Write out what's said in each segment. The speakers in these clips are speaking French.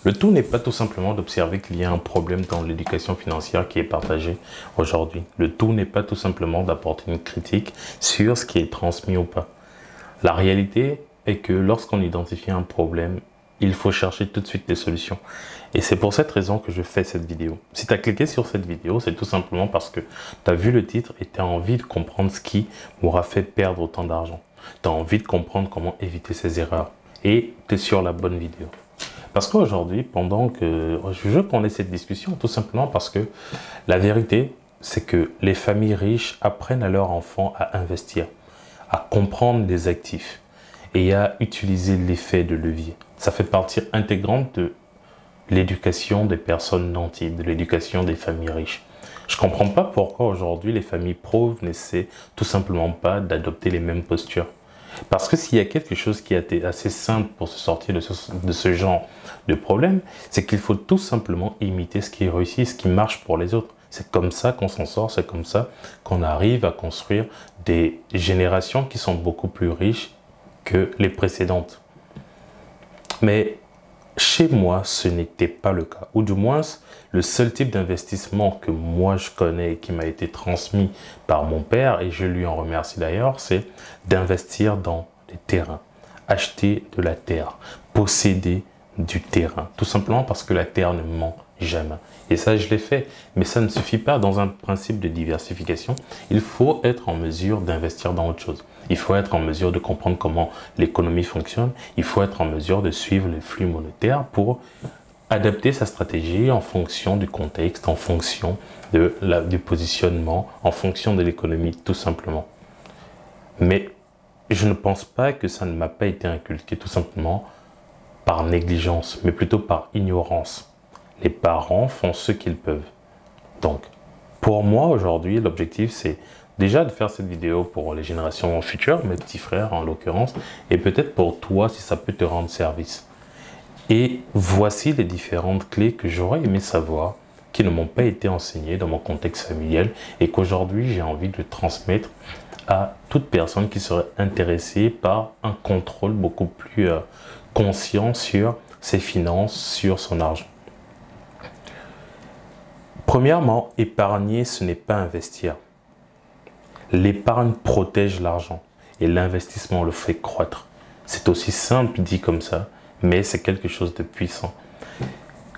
Le tout n'est pas tout simplement d'observer qu'il y a un problème dans l'éducation financière qui est partagée aujourd'hui. Le tout n'est pas tout simplement d'apporter une critique sur ce qui est transmis ou pas. La réalité est que lorsqu'on identifie un problème, il faut chercher tout de suite des solutions. Et c'est pour cette raison que je fais cette vidéo. Si tu as cliqué sur cette vidéo, c'est tout simplement parce que tu as vu le titre et tu as envie de comprendre ce qui m'aura fait perdre autant d'argent. Tu as envie de comprendre comment éviter ces erreurs. Et tu es sur la bonne vidéo. Parce qu'aujourd'hui, pendant que je veux qu'on ait cette discussion, tout simplement parce que la vérité, c'est que les familles riches apprennent à leurs enfants à investir, à comprendre les actifs et à utiliser l'effet de levier. Ça fait partie intégrante de l'éducation des personnes nantis, de l'éducation des familles riches. Je ne comprends pas pourquoi aujourd'hui les familles pauvres n'essaient tout simplement pas d'adopter les mêmes postures. Parce que s'il y a quelque chose qui a été assez simple pour se sortir de ce genre de problème, c'est qu'il faut tout simplement imiter ce qui réussit, ce qui marche pour les autres. C'est comme ça qu'on s'en sort, c'est comme ça qu'on arrive à construire des générations qui sont beaucoup plus riches que les précédentes. Mais chez moi, ce n'était pas le cas. Ou du moins, le seul type d'investissement que moi je connais et qui m'a été transmis par mon père, et je lui en remercie d'ailleurs, c'est d'investir dans les terrains. Acheter de la terre, posséder du terrain. Tout simplement parce que la terre ne ment jamais. Et ça, je l'ai fait. Mais ça ne suffit pas dans un principe de diversification. Il faut être en mesure d'investir dans autre chose. Il faut être en mesure de comprendre comment l'économie fonctionne. Il faut être en mesure de suivre les flux monétaires pour adapter sa stratégie en fonction du contexte, en fonction du positionnement, en fonction de l'économie, tout simplement. Mais je ne pense pas que ça ne m'a pas été inculqué tout simplement par négligence, mais plutôt par ignorance. Les parents font ce qu'ils peuvent. Donc, pour moi aujourd'hui, l'objectif c'est déjà de faire cette vidéo pour les générations futures, mes petits frères en l'occurrence, et peut-être pour toi si ça peut te rendre service. Et voici les différentes clés que j'aurais aimé savoir, qui ne m'ont pas été enseignées dans mon contexte familial et qu'aujourd'hui j'ai envie de transmettre à toute personne qui serait intéressée par un contrôle beaucoup plus conscient sur ses finances, sur son argent. Premièrement, épargner, ce n'est pas investir. L'épargne protège l'argent et l'investissement le fait croître. C'est aussi simple dit comme ça, mais c'est quelque chose de puissant.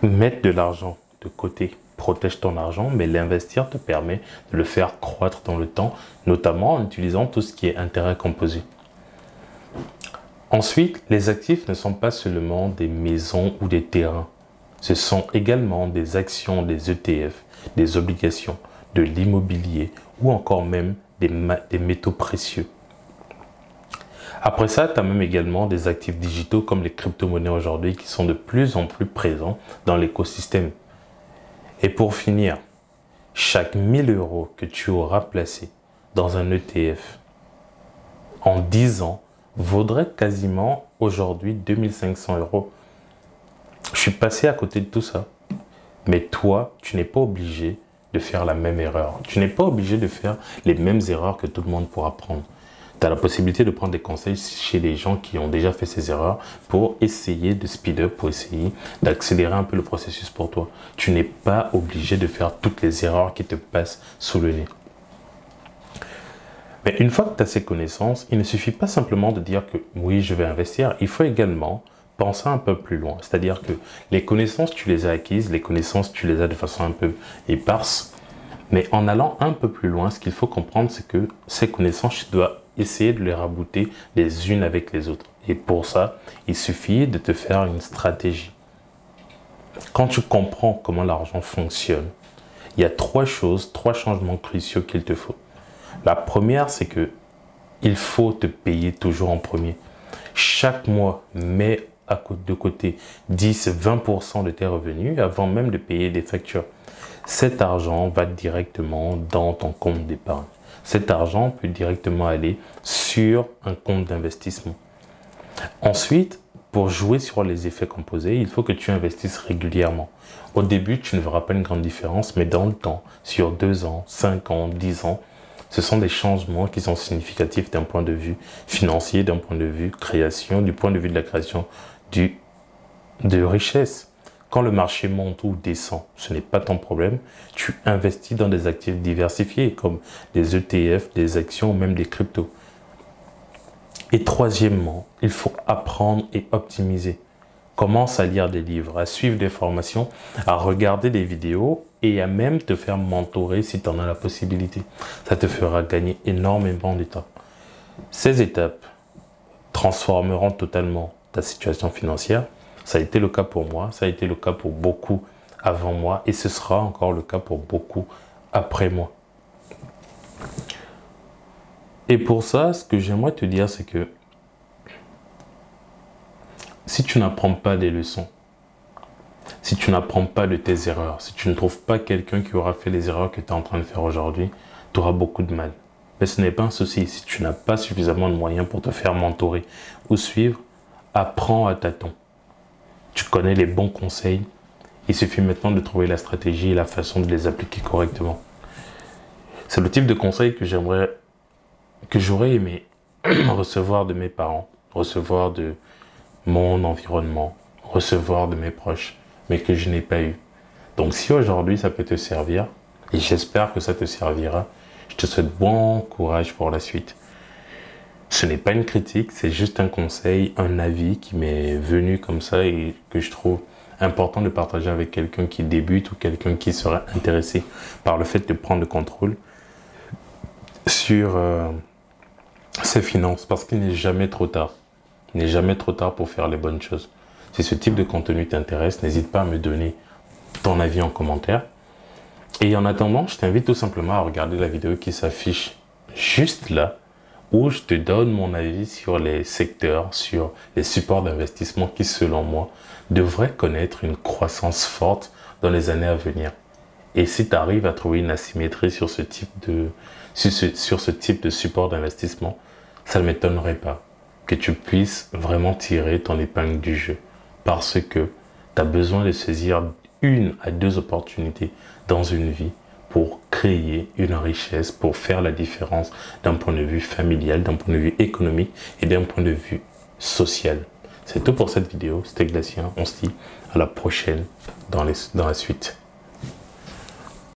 Mettre de l'argent de côté protège ton argent, mais l'investir te permet de le faire croître dans le temps, notamment en utilisant tout ce qui est intérêt composé. Ensuite, les actifs ne sont pas seulement des maisons ou des terrains. Ce sont également des actions, des ETF, des obligations, de l'immobilier ou encore même des métaux précieux. Après ça, tu as même également des actifs digitaux comme les crypto-monnaies aujourd'hui qui sont de plus en plus présents dans l'écosystème. Et pour finir, chaque 1000 € que tu auras placé dans un ETF en 10 ans vaudrait quasiment aujourd'hui 2500 €. Je suis passé à côté de tout ça. Mais toi, tu n'es pas obligé de faire la même erreur. Tu n'es pas obligé de faire les mêmes erreurs que tout le monde pourra prendre. Tu as la possibilité de prendre des conseils chez les gens qui ont déjà fait ces erreurs pour essayer de speed up, pour essayer d'accélérer un peu le processus pour toi. Tu n'es pas obligé de faire toutes les erreurs qui te passent sous le nez. Mais une fois que tu as ces connaissances, il ne suffit pas simplement de dire que oui, je vais investir. Il faut également penser un peu plus loin. C'est-à-dire que les connaissances, tu les as acquises, les connaissances, tu les as de façon un peu éparse. Mais en allant un peu plus loin, ce qu'il faut comprendre, c'est que ces connaissances, tu dois essayer de les rabouter les unes avec les autres. Et pour ça, il suffit de te faire une stratégie. Quand tu comprends comment l'argent fonctionne, il y a trois changements cruciaux qu'il te faut. La première, c'est que il faut te payer toujours en premier. Chaque mois, mets de côté 10-20% de tes revenus avant même de payer des factures. Cet argent va directement dans ton compte d'épargne. Cet argent peut directement aller sur un compte d'investissement. Ensuite, pour jouer sur les effets composés, il faut que tu investisses régulièrement. Au début, tu ne verras pas une grande différence, mais dans le temps, sur 2 ans, 5 ans, 10 ans, ce sont des changements qui sont significatifs d'un point de vue financier, d'un point de vue création, du point de vue de la création de richesse. Quand le marché monte ou descend, ce n'est pas ton problème. Tu investis dans des actifs diversifiés comme des ETF, des actions ou même des cryptos. Et troisièmement, il faut apprendre et optimiser. Commence à lire des livres, à suivre des formations, à regarder des vidéos et à même te faire mentorer si tu en as la possibilité. Ça te fera gagner énormément de temps. Ces étapes transformeront totalement ta situation financière. Ça a été le cas pour moi, ça a été le cas pour beaucoup avant moi et ce sera encore le cas pour beaucoup après moi. Et pour ça, ce que j'aimerais te dire, c'est que si tu n'apprends pas des leçons, si tu n'apprends pas de tes erreurs, si tu ne trouves pas quelqu'un qui aura fait les erreurs que tu es en train de faire aujourd'hui, tu auras beaucoup de mal. Mais ce n'est pas un souci. Si tu n'as pas suffisamment de moyens pour te faire mentorer ou suivre, apprends à tâtons. Tu connais les bons conseils. Il suffit maintenant de trouver la stratégie et la façon de les appliquer correctement. C'est le type de conseil que j'aurais aimé recevoir de mes parents, recevoir de mon environnement, recevoir de mes proches, mais que je n'ai pas eu. Donc si aujourd'hui ça peut te servir, et j'espère que ça te servira, je te souhaite bon courage pour la suite. Ce n'est pas une critique, c'est juste un conseil, un avis qui m'est venu comme ça et que je trouve important de partager avec quelqu'un qui débute ou quelqu'un qui serait intéressé par le fait de prendre le contrôle sur ses finances, parce qu'il n'est jamais trop tard. Il n'est jamais trop tard pour faire les bonnes choses. Si ce type de contenu t'intéresse, n'hésite pas à me donner ton avis en commentaire. Et en attendant, je t'invite tout simplement à regarder la vidéo qui s'affiche juste là, où je te donne mon avis sur les secteurs, sur les supports d'investissement qui, selon moi, devraient connaître une croissance forte dans les années à venir. Et si tu arrives à trouver une asymétrie sur ce type de support d'investissement, ça ne m'étonnerait pas que tu puisses vraiment tirer ton épingle du jeu. Parce que tu as besoin de saisir 1 à 2 opportunités dans une vie pour créer une richesse, pour faire la différence d'un point de vue familial, d'un point de vue économique et d'un point de vue social. C'est tout pour cette vidéo. C'était Glatien. On se dit à la prochaine dans la suite.